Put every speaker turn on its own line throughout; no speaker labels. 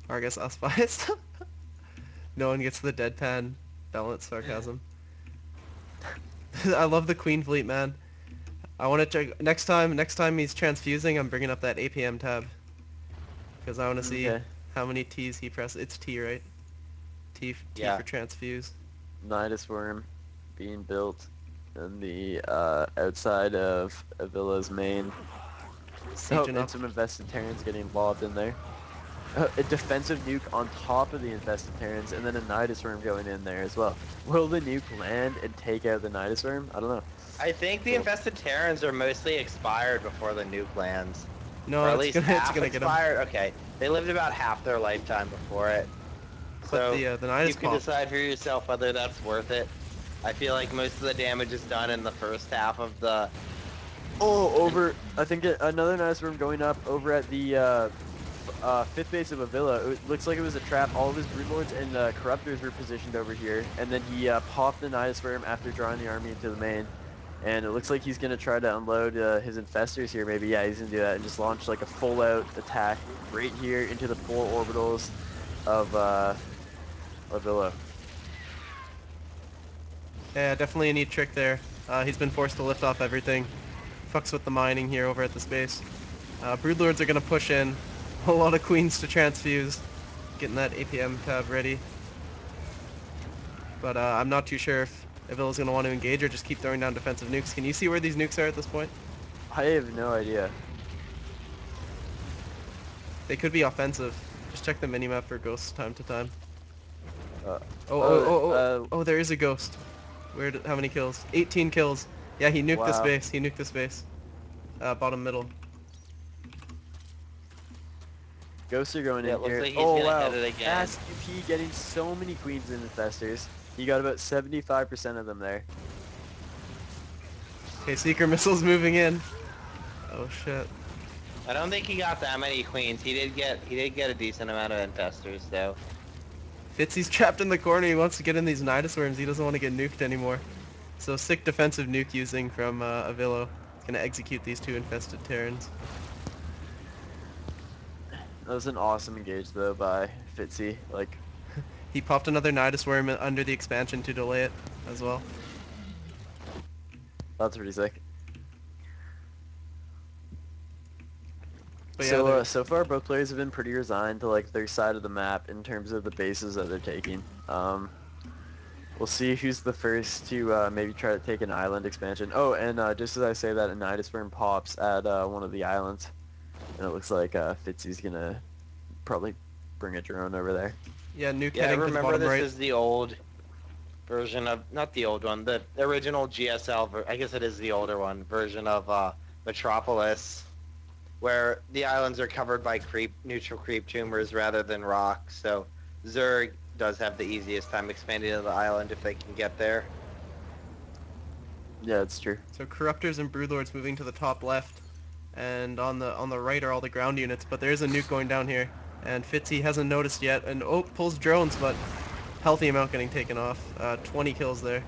Or I guess us biased. No one gets the deadpan balanced sarcasm. I love the Queen Fleet, man. I want to check next time. Next time he's transfusing, I'm bringing up that APM tab because I want to see
Okay.
how many T's he presses. It's T, right? T
Yeah.
for transfuse.
Nidus worm being built in the outside of Avila's main. Oh,
Sieging
and
up.
some infested Terrans getting lobbed in there. A defensive nuke on top of the infested Terrans, and then a Nidus worm going in there as well. Will the nuke land and take out the Nidus worm? I don't know.
I think the
Well,
infested Terrans are mostly expired before the nuke lands. Or
No,
at
it's
least
gonna it's
half
gonna get him.
expired. Okay. They lived about half their lifetime before it.
But
So
the
you
Nidus
can
popped.
decide for yourself whether that's worth it. I feel like most of the damage is done in the first half of the.
oh, over. I think another Nidus worm going up over at the fifth base of Avila. It looks like it was a trap. All of his broodlords and corruptors were positioned over here, and then he popped the Nidus worm after drawing the army into the main. And it looks like he's gonna try to unload his infestors here. Maybe, yeah, he's gonna do that and just launch like a full-out attack right here into the 4 orbitals of Avila.
Yeah, definitely a neat trick there. He's been forced to lift off everything. Fucks with the mining here over at the space. Broodlords are gonna push in. A lot of queens to transfuse. Getting that APM tab ready. But I'm not too sure if Avila's gonna want to engage or just keep throwing down defensive nukes. Can you see where these nukes are at this point?
I have no idea.
They could be offensive. Just check the minimap for ghosts time to time.
Uh,
Oh, oh,
oh,
oh, oh, oh, there is a ghost. How many kills? 18 kills. Yeah, he nuked the
wow.
space. He nuked the space. Bottom middle.
Ghosts are going
Yeah,
in
it looks
here.
like he's
Oh,
gonna hit
wow.
it again.
Fast QP getting so many queens and infestors. He got about 75% of them there.
Okay, seeker missiles moving in. Oh shit.
I don't think he got that many queens. He did get a decent amount of infestors though.
Fitzy's trapped in the corner. He wants to get in these Nidus worms. He doesn't want to get nuked anymore. So sick defensive nuke using from Avilo. He's gonna execute these two infested Terrans.
That was an awesome engage though by Fitzy. Like,
He popped another Nidus worm under the expansion to delay it as well.
that's pretty sick.
But yeah,
So
they're
so far both players have been pretty resigned to like their side of the map in terms of the bases that they're taking. We'll see who's the first to maybe try to take an island expansion. Oh, and just as I say that, a Nidus worm pops at one of the islands, and it looks like Fitzy's gonna probably bring a drone over there.
yeah, nuke
Yeah, I
heading to the
remember
bottom
this
right.
is the old version of, not the old one, the original GSL, I guess it is the older one, version of Metropolis, where the islands are covered by neutral creep tumors rather than rock. So Zerg does have the easiest time expanding to the island if they can get there.
Yeah, it's true.
So corruptors and broodlords moving to the top left, and on the right are all the ground units. But there is a nuke going down here, and Fitzy hasn't noticed yet. And oh, pulls drones, but healthy amount getting taken off. 20 kills there.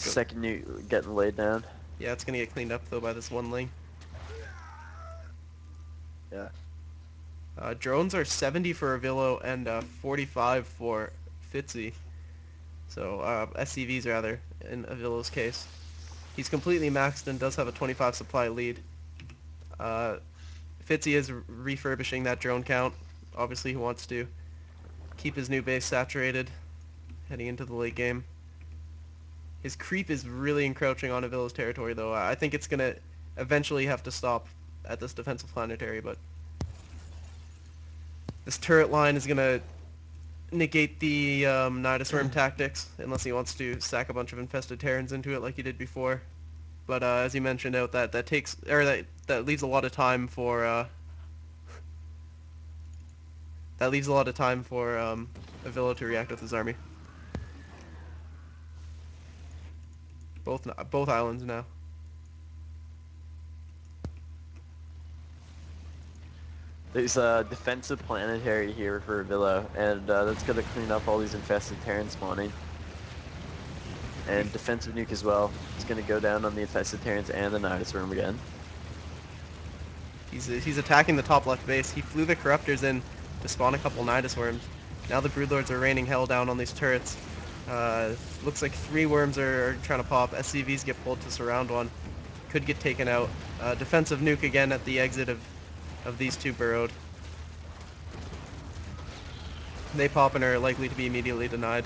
Go.
Second new getting laid down.
Yeah, it's gonna get cleaned up though by this one lane.
Yeah.
Drones are 70 for Avillo and 45 for Fitzy. So SCVs rather in Avillo's case. He's completely maxed and does have a 25 supply lead. Uh, Fitzy is refurbishing that drone count. Obviously, he wants to keep his new base saturated heading into the late game. His creep is really encroaching on Avila's territory, though. I think it's going to eventually have to stop at this defensive planetary, but this turret line is going to negate the Nidus Worm tactics, unless he wants to sack a bunch of infested Terrans into it like he did before. But as you mentioned out, that takes, or that leaves a lot of time for Avila to react with his army. Both islands now.
There's a defensive planetary here for Villa, and that's gonna clean up all these infested Terran spawning. And defensive nuke as well. It's gonna go down on the infested Terrans and the Nidus Worm again.
He's attacking the top left base. He flew the Corruptors in to spawn a couple Nidus worms. Now the Broodlords are raining hell down on these turrets. Uh, Looks like 3 worms are trying to pop. SCVs get pulled to surround one. Could get taken out. Defensive nuke again at the exit of these two burrowed. They pop and are likely to be immediately denied.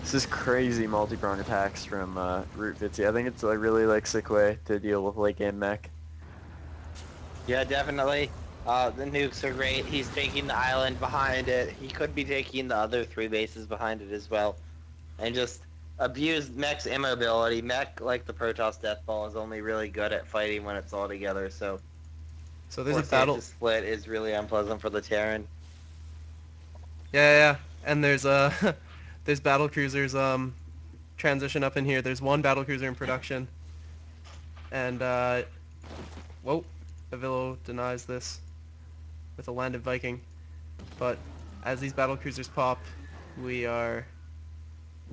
This is crazy multi-prong attacks from ROOTFitzy. I think it's a really like sick way to deal with late game mech.
Yeah, definitely. The nukes are great. He's taking the island behind it. He could be taking the other 3 bases behind it as well. And just abuse Mech's immobility. Mech, like the Protoss Deathball, is only really good at fighting when it's all together, so
So there's a
forcing it
battle.
to split is really unpleasant for the Terran.
Yeah. And there's there's battle cruisers transition up in here. There's one battle cruiser in production, and whoa, Avilo denies this with a landed Viking. But as these battle cruisers pop, we are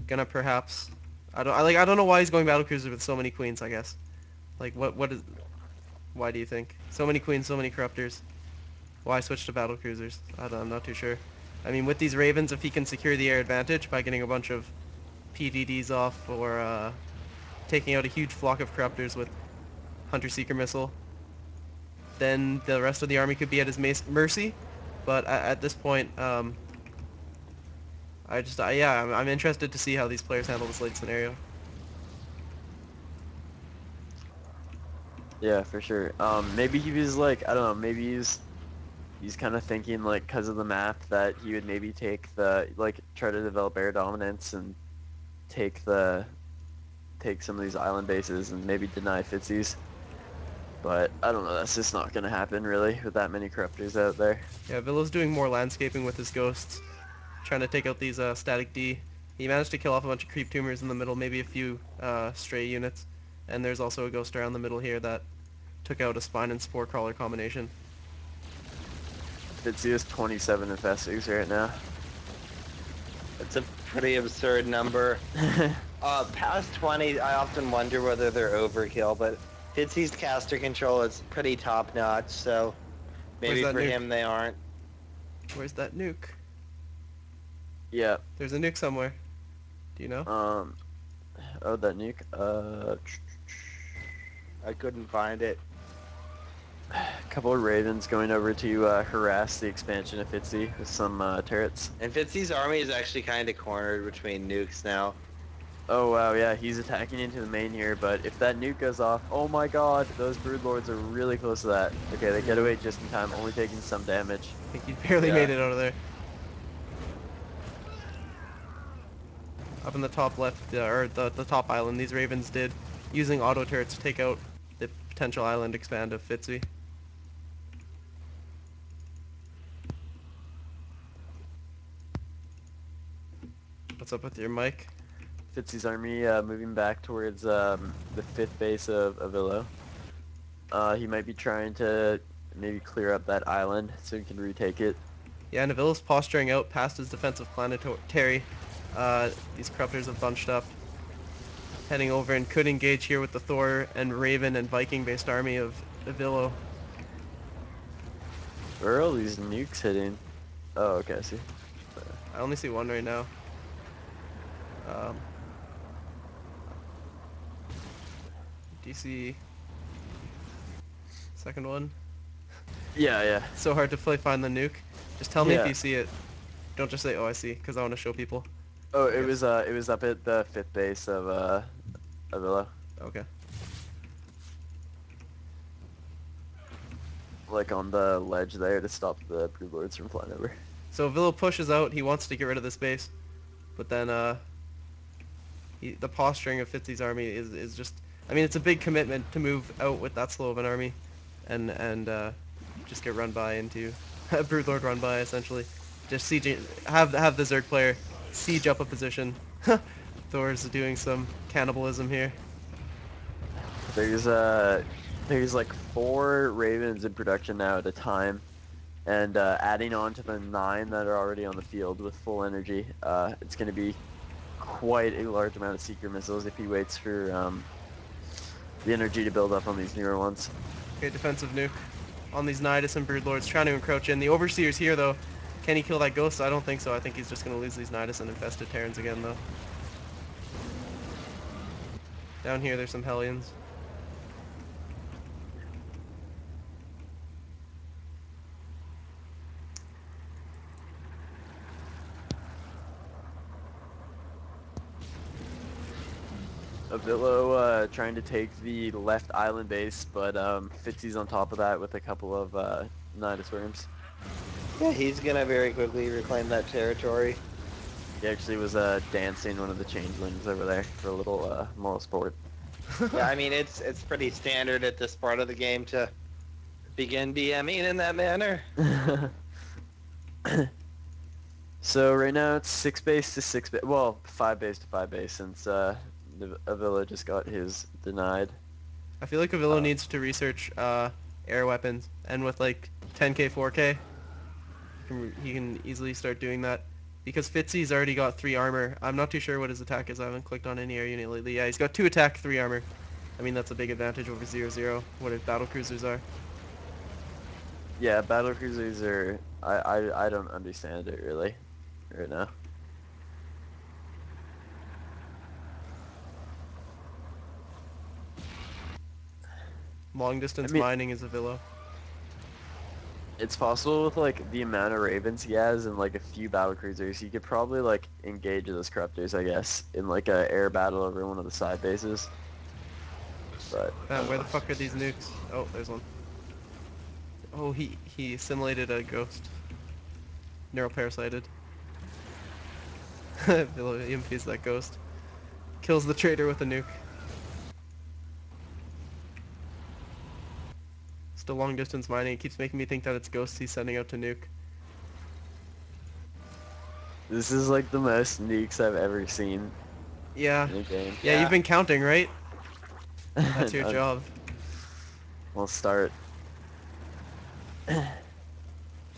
gonna perhaps. I don't know why he's going battle cruiser with so many queens. I guess like what is why do you think so many queens, so many corruptors? Why switch to battle cruisers? I'm not too sure. I mean, with these ravens, if he can secure the air advantage by getting a bunch of PDDs off or taking out a huge flock of corruptors with Hunter Seeker missile, then the rest of the army could be at his mercy. But at this point, yeah, I'm interested to see how these players handle this late scenario.
Yeah, for sure. Maybe he was like, I don't know, maybe he's kind of thinking like because of the map that he would maybe take the like try to develop air dominance and take the take some of these island bases and maybe deny Fitzy's. But I don't know, that's just not gonna happen really with that many corruptors out there.
Yeah, Villa's doing more landscaping with his ghosts, trying to take out these static D. He managed to kill off a bunch of creep tumors in the middle, maybe a few stray units. And there's also a ghost around the middle here that took out a spine and spore crawler combination.
Fitzy is 27 infestings right now.
It's a pretty absurd number. Past 20, I often wonder whether they're overkill, but Fitzy's caster control is pretty top notch, so
Where's
maybe
that
for
nuke?
him they aren't.
Where's that nuke?
Yeah.
There's a nuke somewhere. Do you know?
Um. Oh, that nuke.
I couldn't find it.
A couple of ravens going over to harass the expansion of Fitzy with some turrets.
And Fitzy's army is actually kind of cornered between nukes now.
Oh wow, yeah, he's attacking into the main here, but if that nuke goes off, oh my god, those broodlords are really close to that. Okay, they get
Yeah.
away just in time, only taking some damage.
I think he barely
Yeah.
made it out of there. Up in the top left, or the top island, these ravens did, using auto turrets to take out the potential island expand of Fitzy. What's up with your mic?
Fitzy's army moving back towards the fifth base of Avilo. He might be trying to maybe clear up that island so he can retake it.
Yeah, Navilla's posturing out past his defensive planetary. These corruptors have bunched up, heading over and could engage here with the Thor and Raven and Viking-based army of Avilo.
Where are all these nukes hitting? Oh, okay, I see.
I only see one right now. Um, do you see second one?
Yeah, yeah.
So hard to find the nuke. Just tell me if
Yeah.
you see it. Don't just say, "Oh, I see," because I want to show people.
Oh,
I guess.
it was up at the fifth base of Avilo.
Okay.
Like on the ledge there to stop the broodlords from flying over.
So Villo pushes out. He wants to get rid of this base, but then the posturing of Fitzy's army is just. I mean, it's a big commitment to move out with that slow of an army, and just get run by into Broodlord run by essentially. Just siege have the Zerg player siege up a position. Thor's doing some cannibalism here.
There's there's like 4 ravens in production now at a time, and adding on to the 9 that are already on the field with full energy, it's going to be quite a large amount of seeker missiles if he waits for the energy to build up on these newer ones.
Okay, defensive nuke on these Nidus and Broodlords, trying to encroach in. The Overseer's here, though. Can he kill that Ghost? I don't think so. I think he's just going to lose these Nidus and Infested Terrans again, though. Down here, there's some Hellions.
Avillo trying to take the left island base, but Fitzy's on top of that with a couple of Nidus worms.
Yeah, he's gonna very quickly reclaim that territory.
He actually was dancing one of the changelings over there for a little moral sport.
Yeah, I mean it's pretty standard at this part of the game to begin DMing in that manner.
So right now it's 6 base to 6 base, well, 5 base to 5 base since Avila just got his denied.
I feel like Avillo
Um,
needs to research air weapons, and with like 10k, 4k, he can easily start doing that. Because Fitzy's already got 3 armor. I'm not too sure what his attack is. I haven't clicked on any air unit lately. Yeah, he's got 2 attack, 3 armor. I mean, that's a big advantage over 0-0, what his battle cruisers are.
yeah, battle cruisers are, I don't understand it really right now.
Long
I
distance
mean,
mining is Avillo.
it's possible with like the amount of ravens he has and like a few battle cruisers, he could probably like engage those corruptors, I guess, in like a air battle over one of the side bases. But I
Man,
don't
where the
know.
fuck are these nukes? Oh, there's one. Oh, he simulated a ghost. Neuroparasited. Avillo EMPs that ghost. Kills the traitor with a nuke. Still long distance mining. It keeps making me think that it's ghosts he's sending out to nuke.
This is like the most nukes I've ever seen
Yeah.
in a game.
Yeah, you've
Yeah.
been counting, right? That's your
And
job.
we'll start.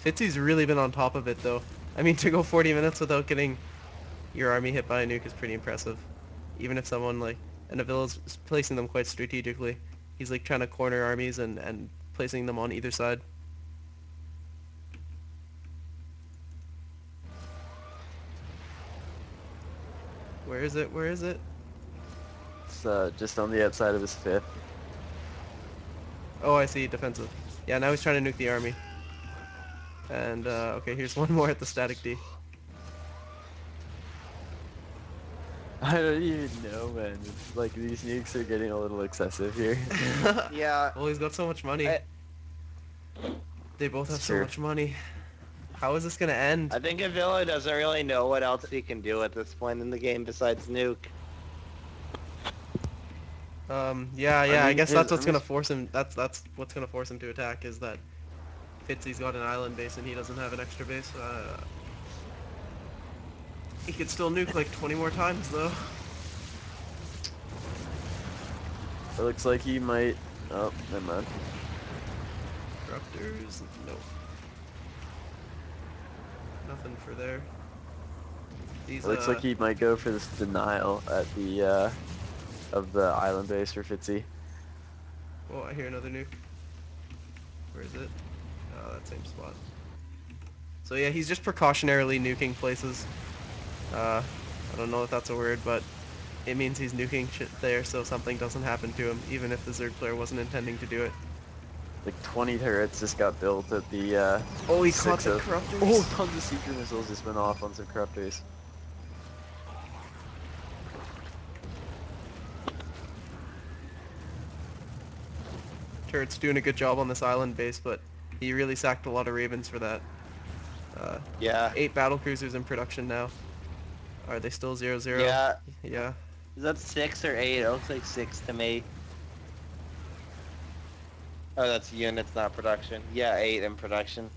Fitzy's really been on top of it, though. I mean, to go 40 minutes without getting your army hit by a nuke is pretty impressive. Even if someone, like, and Avila's placing them quite strategically. He's, like, trying to corner armies and placing them on either side. Where is it? Where is it?
It's just on the outside of his fifth.
Oh, I see. Defensive. Yeah, now he's trying to nuke the army. And, okay, here's one more at the static D.
I don't even know, man. It's like these nukes are getting a little excessive here.
Yeah.
Well, he's got so much money.
I
They both
It's
have so
true.
much money. How is this gonna end?
I think Avila doesn't really know what else he can do at this point in the game besides nuke.
Yeah,
I
yeah. I
mean,
guess
his
that's what's gonna
army's
force him. That's what's gonna force him to attack is that Fitzy's got an island base and he doesn't have an extra base. He could still nuke like 20 more times though.
it looks like he might. Oh, never mind.
Corruptors? Nope. Nothing for there.
It
These
looks like he might go for this denial at the of the island base for Fitzy.
Oh, I hear another nuke. Where is it? Oh, that same spot. So yeah, he's just precautionarily nuking places. I don't know if that's a word, but it means he's nuking shit there so something doesn't happen to him, even if the Zerg player wasn't intending to do it.
Like 20 turrets just got built at the
Oh, he caught
six
the
of. Oh,
corruptors.
tons of seeker missiles just went off on some corruptors.
Turret's doing a good job on this island base, but he really sacked a lot of ravens for that. Uh,
Yeah.
8 battle cruisers in production now. Are they still 0-0?
Yeah.
Yeah.
Is that 6 or 8? It looks like 6 to me. Oh, that's units, not production. Yeah, 8 in production.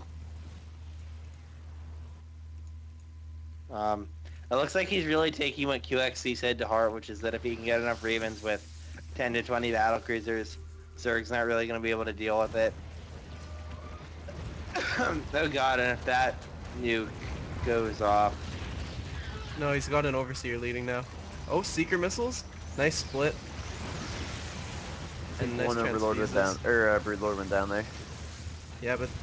Um, it looks like he's really taking what QXC said to heart, which is that if he can get enough Ravens with 10 to 20 battle cruisers, Zerg's not really going to be able to deal with it. Oh god, and if that nuke goes off,
No, he's got an overseer leading now. Oh, seeker missiles. Nice split.
think
nice
one
chance
Overlord went
fuses.
down, or Broodlord went down there.
Yeah, but